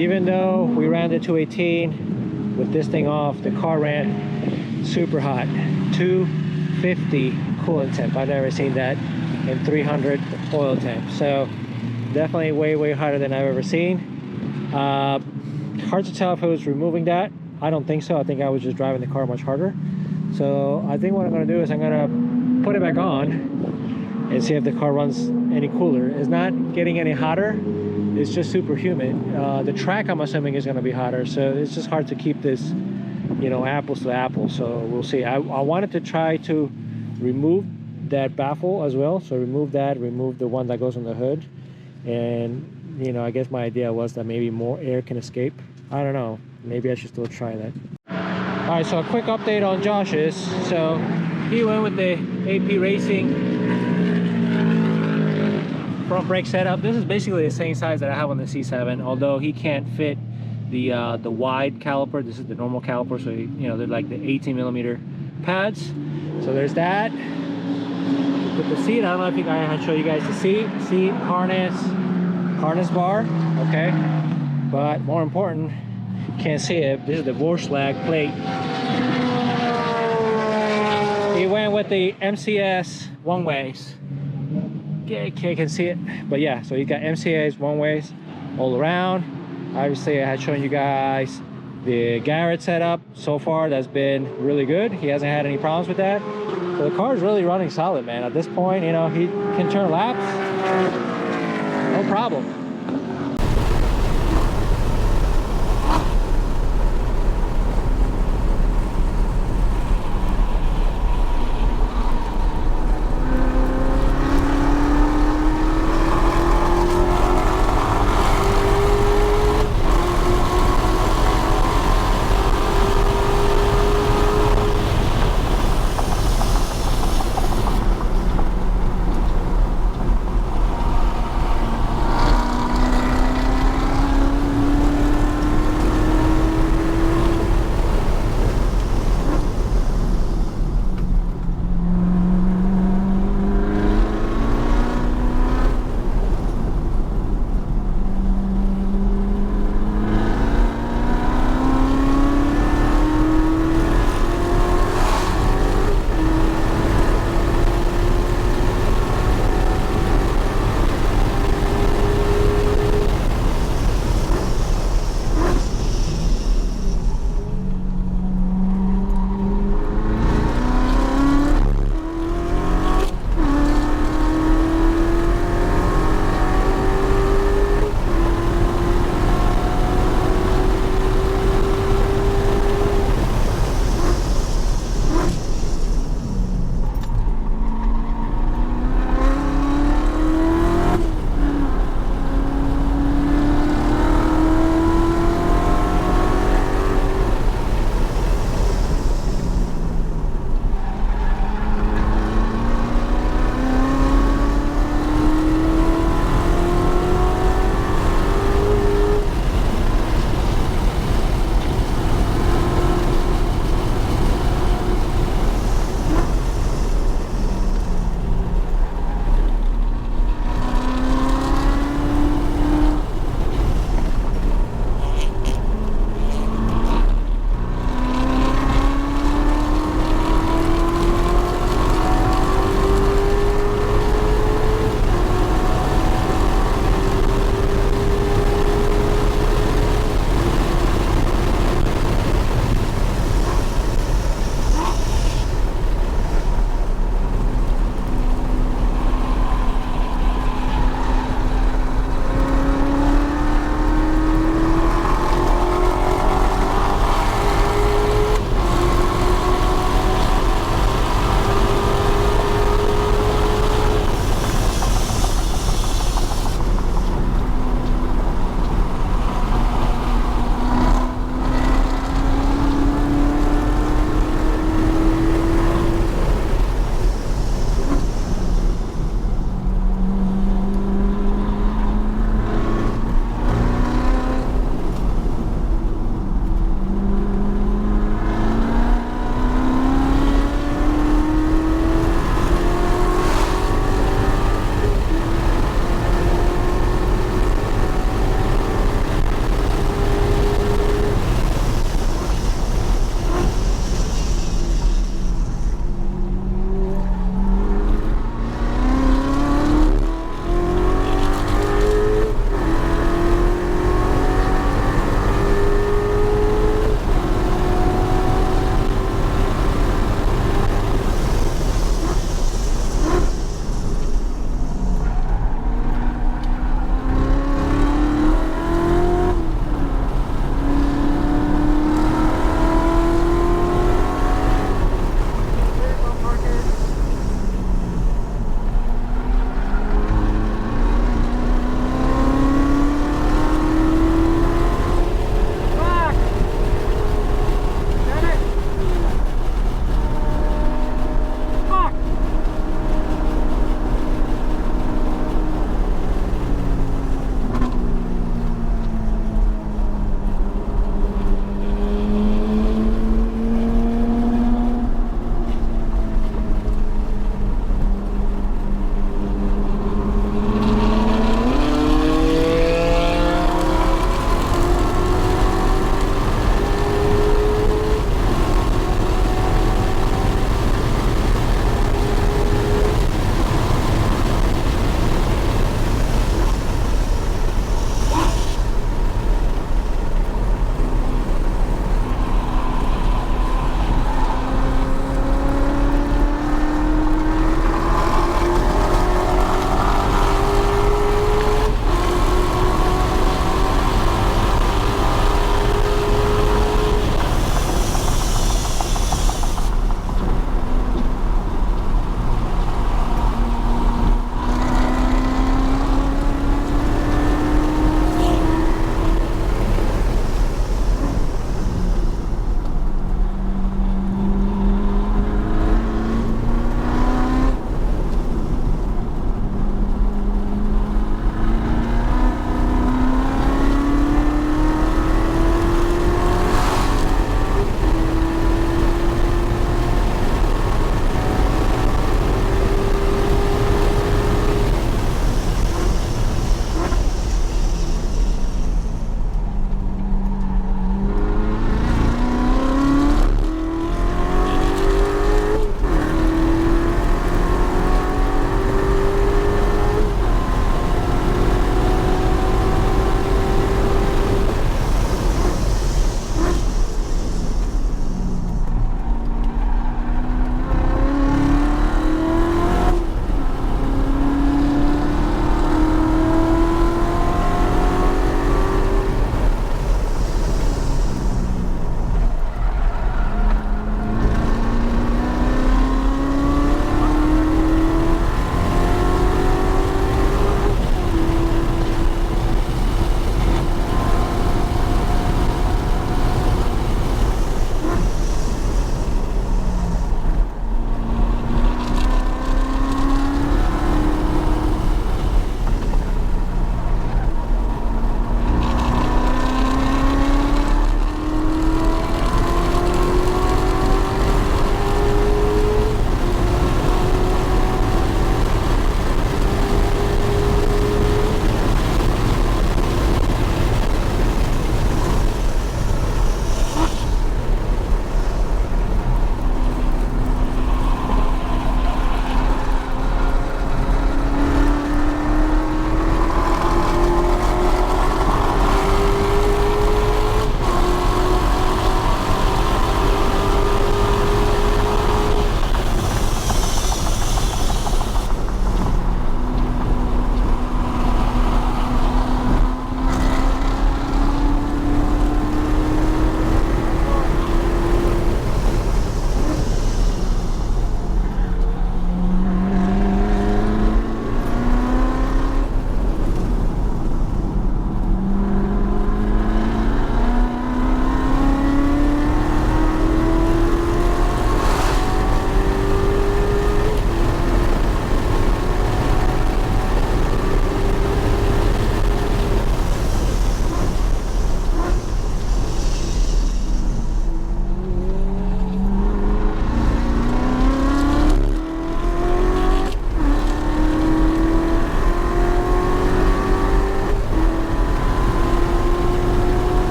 Even though we ran the 218 with this thing off, the car ran super hot. 250 coolant temp. I've never seen that. And 300 oil temp. So definitely way hotter than I've ever seen. Hard to tell if it was removing that. I don't think so. I think I was just driving the car much harder. So I think what I'm going to do is I'm going to put it back on and see if the car runs any cooler. It's not getting any hotter. It's just super humid. The track, I'm assuming, is going to be hotter. So it's just hard to keep this, you know, apples to apples. So we'll see. I wanted to try to remove that baffle as well. So remove that, remove the one that goes on the hood. And, you know, I guess my idea was that maybe more air can escape. I don't know. Maybe I should still try that. All right, so a quick update on Josh's. So he went with the AP Racing front brake setup. This is basically the same size that I have on the C7, although he can't fit the wide caliper. This is the normal caliper, so you know, they're like the 18mm pads. So there's that. With the seat, I don't know if I had show you guys the seat harness bar, okay. But more important, can't see it, this is the Vorschlag plate. He went with the MCS one ways. Yeah, you can see it, but yeah, so you got MCS one ways all around. Obviously I had shown you guys the Garrett setup. So far that's been really good. He hasn't had any problems with that. So the car is really running solid, man. At this point, you know, he can turn laps, no problem.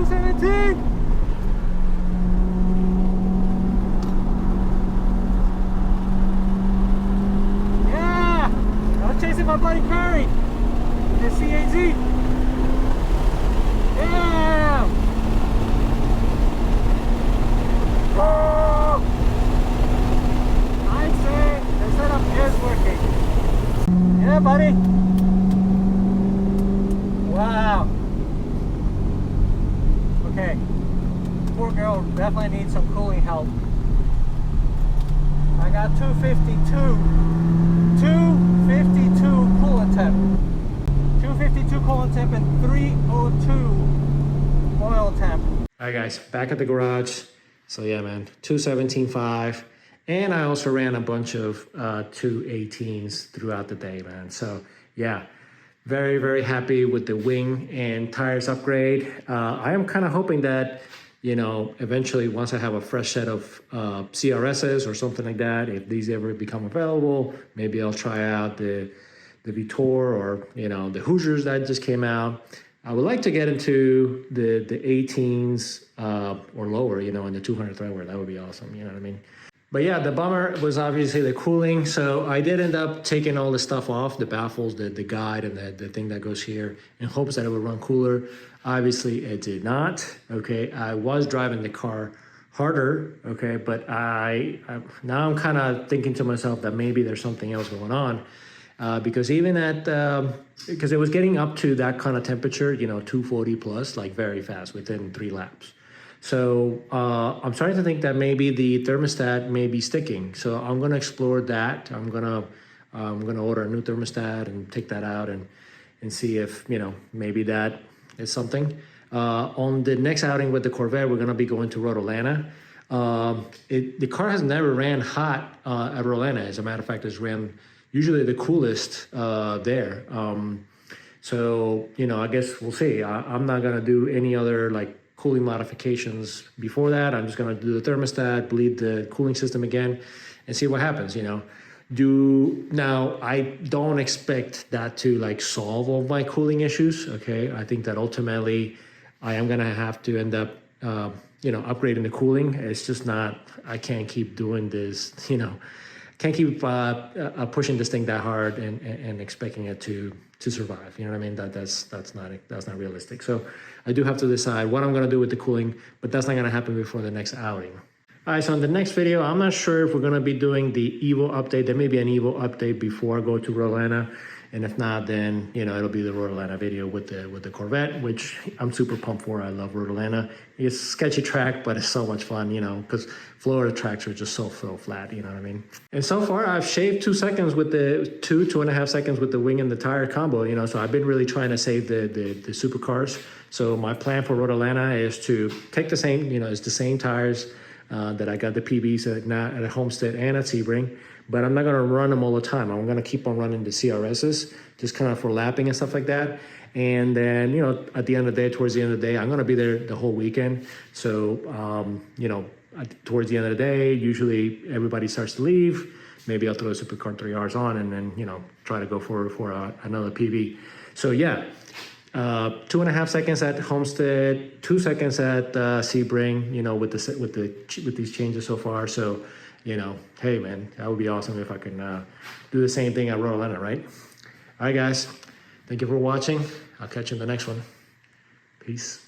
217. Yeah, I was chasing my buddy Curry in the C8 Z. Yeah. Whoa. I'd say the setup is working. Yeah, buddy. Wow. Okay. Poor girl definitely needs some cooling help. I got 252 coolant temp. 252 coolant temp and 302 oil temp. Alright guys, back at the garage. So yeah man, 217.5. And I also ran a bunch of 218s throughout the day, man. So yeah, very, very happy with the wing and tires upgrade. I am kind of hoping that, you know, eventually once I have a fresh set of CRSs or something like that, if these ever become available, maybe I'll try out the Vitor or, you know, the Hoosiers that just came out. I would like to get into the 18s or lower, you know, in the 200 threadwear. That would be awesome, you know what I mean? But yeah, the bummer was obviously the cooling. So I did end up taking all the stuff off, the baffles, the guide, and the thing that goes here in hopes that it would run cooler. Obviously it did not, okay? I was driving the car harder, okay? But now I'm kind of thinking to myself that maybe there's something else going on because even at, because it was getting up to that kind of temperature, you know, 240 plus, like very fast within 3 laps. So I'm starting to think that maybe the thermostat may be sticking. So I'm gonna explore that. I'm gonna order a new thermostat and take that out and see if, you know, maybe that is something. On the next outing with the Corvette, we're gonna be going to Road Atlanta. The car has never ran hot at Road Atlanta. As a matter of fact, it's ran usually the coolest there. So, you know, I guess we'll see. I'm not gonna do any other like cooling modifications before that. I'm just gonna do the thermostat, bleed the cooling system again and see what happens, you know. Now, I don't expect that to like solve all my cooling issues, okay? I think that ultimately I am gonna have to end up, you know, upgrading the cooling. It's just not, I can't keep doing this, you know, can't keep pushing this thing that hard and expecting it to survive. You know what I mean? That's not realistic. So I do have to decide what I'm gonna do with the cooling, but that's not gonna happen before the next outing. All right, so in the next video, I'm not sure if we're gonna be doing the Evo update. There may be an Evo update before I go to Road Atlanta. And if not, then, you know, it'll be the Road Atlanta video with the Corvette, which I'm super pumped for. I love Road Atlanta. It's a sketchy track, but it's so much fun, you know, because Florida tracks are just so flat, you know what I mean? And so far, I've shaved 2 seconds with the 2.5 seconds with the wing and the tire combo, you know, so I've been really trying to save the supercars. So my plan for Road Atlanta is to take the same, you know, it's the same tires that I got the PBs at Homestead and at Sebring. But I'm not gonna run them all the time. I'm gonna keep on running the CRSs, just kind of for lapping and stuff like that. And then, you know, at the end of the day, towards the end of the day, I'm gonna be there the whole weekend. So, you know, towards the end of the day, usually everybody starts to leave. Maybe I'll throw the SuperCar 3Rs on and then, you know, try to go for another PB. So yeah, 2.5 seconds at Homestead, 2 seconds at Sebring, you know, with these changes so far. So, you know, hey man, that would be awesome if I can do the same thing at Road Atlanta, right? All right, guys, thank you for watching. I'll catch you in the next one. Peace.